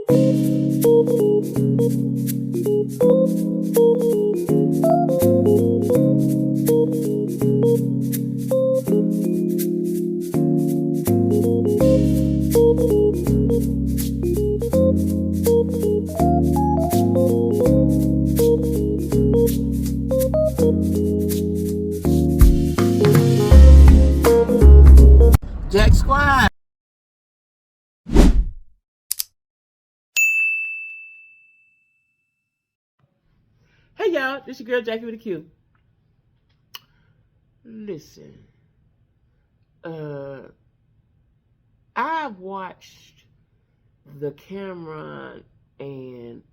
Jack Squad. Hey y'all, this your girl Jackie with a Q. Listen, I've watched the Camron and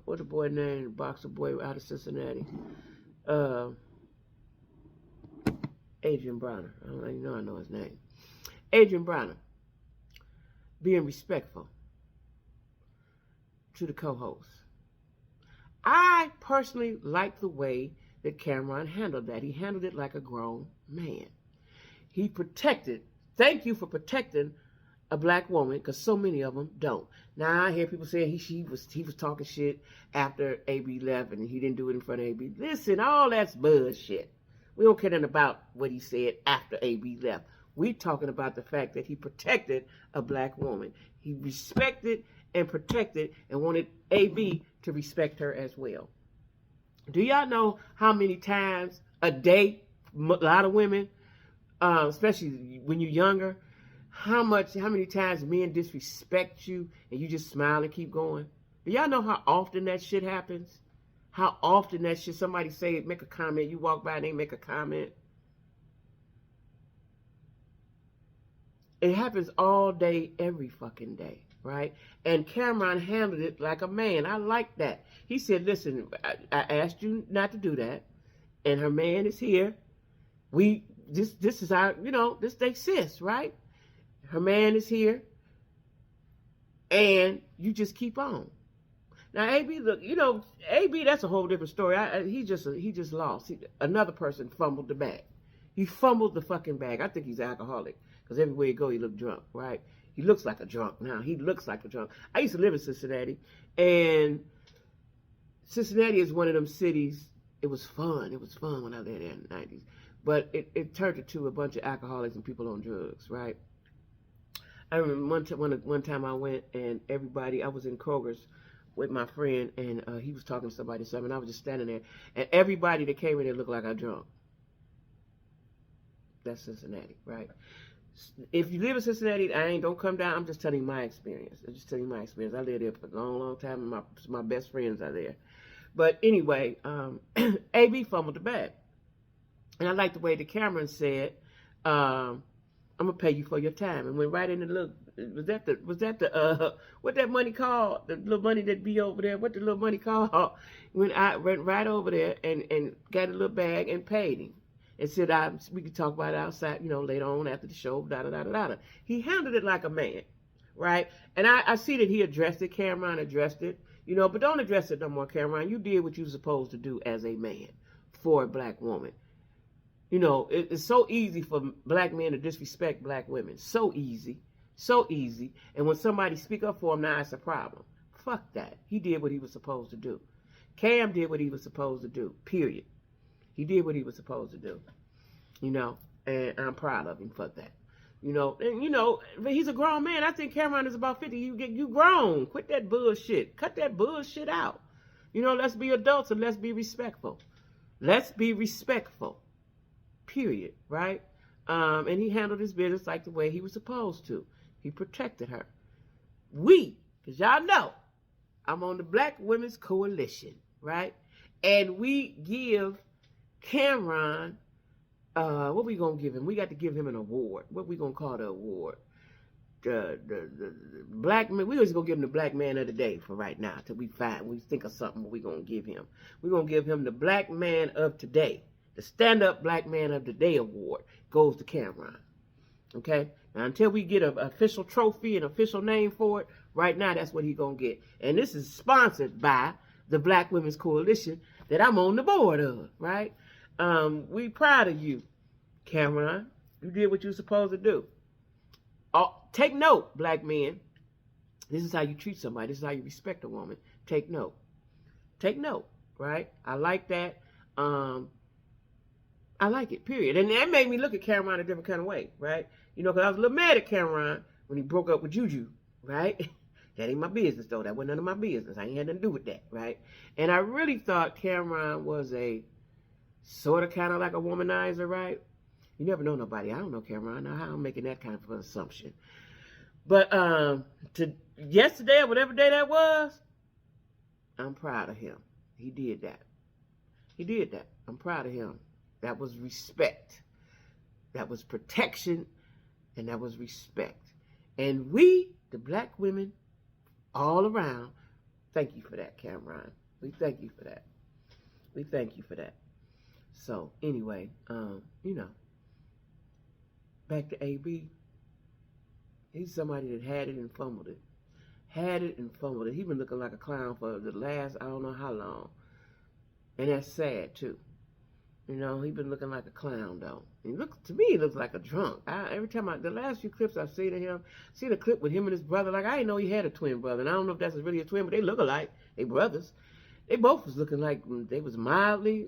what the boy named, the boxer boy out of Cincinnati, Adrian Bronner. I don't even know I know his name. Adrian Bronner being respectful to the co-host. I personally like the way that Camron handled that. He handled it like a grown man. He protected. Thank you for protecting a black woman, because so many of them don't. Now I hear people saying he was talking shit after AB left and he didn't do it in front of AB. Listen, all that's bullshit. We don't care nothing about what he said after AB left. We're talking about the fact that he protected a black woman. He respected and protected and wanted AB to respect her as well. Do y'all know how many times a day, a lot of women, especially when you're younger, how many times men disrespect you and you just smile and keep going? Do y'all know how often that shit happens? How often that shit, somebody say, make a comment, you walk by and they make a comment. It happens all day, every fucking day, right? And Camron handled it like a man. I like that. He said, listen, I asked you not to do that. And her man is here. This is our, this they sis, right? Her man is here. And you just keep on. Now, AB, look, AB, that's a whole different story. He just lost. Another person fumbled the bag. He fumbled the fucking bag. I think he's an alcoholic because everywhere he go, he look drunk, right? He looks like a drunk now. He looks like a drunk. I used to live in Cincinnati, and Cincinnati is one of them cities. It was fun. It was fun when I lived there in the 90s. But it turned into a bunch of alcoholics and people on drugs, right? I remember one time I went and I was in Kroger's with my friend, and he was talking to somebody, and I was just standing there, and everybody that came in there looked like I drunk. That's Cincinnati, right? If you live in Cincinnati, don't come down. I'm just telling you my experience. I lived there for a long, long time, and my best friends are there. But anyway, AB fumbled the bag. And I like the way the Camron said, I'm gonna pay you for your time, and went right in the little. Was that the what that money called? The little money that be over there. What the little money called? When I went right over there and got a little bag and paid him, and said we could talk about it outside, later on after the show. Da da da da da. He handled it like a man, right? And I see that he addressed it. Camron addressed it, but don't address it no more, Camron. You did what you were supposed to do as a man for a black woman. It's so easy for black men to disrespect black women. So easy. So easy. And when somebody speak up for him, now it's a problem. Fuck that. He did what he was supposed to do. Cam did what he was supposed to do. Period. He did what he was supposed to do. And I'm proud of him for that. But he's a grown man. I think Camron is about 50. You grown. Quit that bullshit. Cut that bullshit out. Let's be adults and let's be respectful. Let's be respectful. Period, right? And he handled his business like the way he was supposed to. He protected her. Because y'all know, I'm on the Black Women's Coalition, right? And we give Camron, what we gonna give him? We got to give him an award. What we gonna call the award? The black man. We just gonna give him the Black Man of the Day for right now till we think of something. What we gonna give him? We gonna give him the Black Man of Today. The Stand-Up Black Man of the Day award goes to Camron. Okay? Now, until we get an official trophy and official name for it, right now, that's what he's going to get. And this is sponsored by the Black Women's Coalition that I'm on the board of, right? We proud of you, Camron. You did what you were supposed to do. Take note, black men. This is how you treat somebody. This is how you respect a woman. Take note. Take note, right? I like that. I like it, period. And that made me look at Camron a different kind of way, right? You know, because I was a little mad at Camron when he broke up with Juju, right? That ain't my business, though. That wasn't none of my business. I ain't had nothing to do with that, right? And I really thought Camron was a sort of kind of like a womanizer, right? You never know nobody. I don't know Camron. Now, how I'm making that kind of an assumption. But to yesterday or whatever day that was, I'm proud of him. He did that. He did that. I'm proud of him. That was respect. That was protection. And that was respect. And we, the black women, all around, thank you for that, Camron. We thank you for that. We thank you for that. So, anyway, you know, back to AB. He's somebody that had it and fumbled it. Had it and fumbled it. He's been looking like a clown for the last, I don't know how long. And that's sad, too. You know, he's been looking like a clown, though. To me, he looks like a drunk. Every time the last few clips I've seen of him, seen a clip with him and his brother. Like, I didn't know he had a twin brother. And I don't know if that's really a twin, but they look alike. They brothers. They both was looking like they was mildly.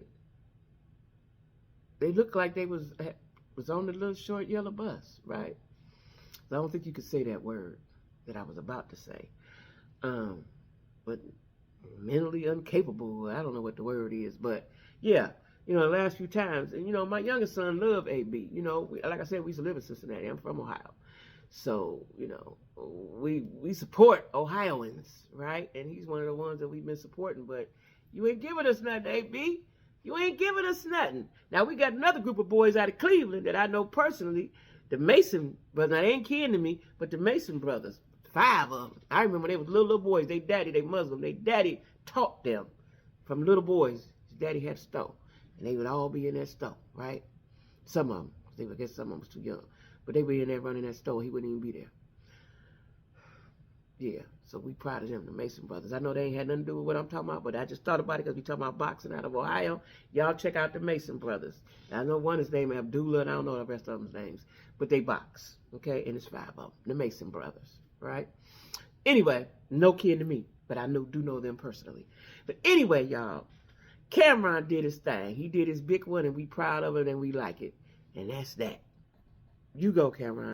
They looked like they was on the little short yellow bus, right? So I don't think you could say that word that I was about to say. But mentally incapable, I don't know what the word is, but yeah, you know, the last few times, and you know, my youngest son loved AB. You know, like I said, we used to live in Cincinnati. I'm from Ohio. So, you know, we support Ohioans, right? And he's one of the ones that we've been supporting, but you ain't giving us nothing, AB. You ain't giving us nothing. Now, we got another group of boys out of Cleveland that I know personally, the Mason brothers. Now, they ain't kin to me, but the Mason brothers, 5 of them. I remember they was little boys. They Muslim. They daddy taught them from little boys. His daddy had a stove, and they would all be in that stove, right? Some of them. I guess some of them was too young. But they were in there running that stove. He wouldn't even be there. Yeah, so we proud of them, the Mason brothers. I know they ain't had nothing to do with what I'm talking about, but I just thought about it because we talking about boxing out of Ohio. Y'all check out the Mason brothers. I know one is named Abdullah, and I don't know the rest of them's names, but they box, okay? And it's 5 of them, the Mason brothers, right? Anyway, no kin to me, but I do know them personally. But anyway, y'all, Camron did his thing. He did his big one, and we proud of it, and we like it. And that's that. You go, Camron.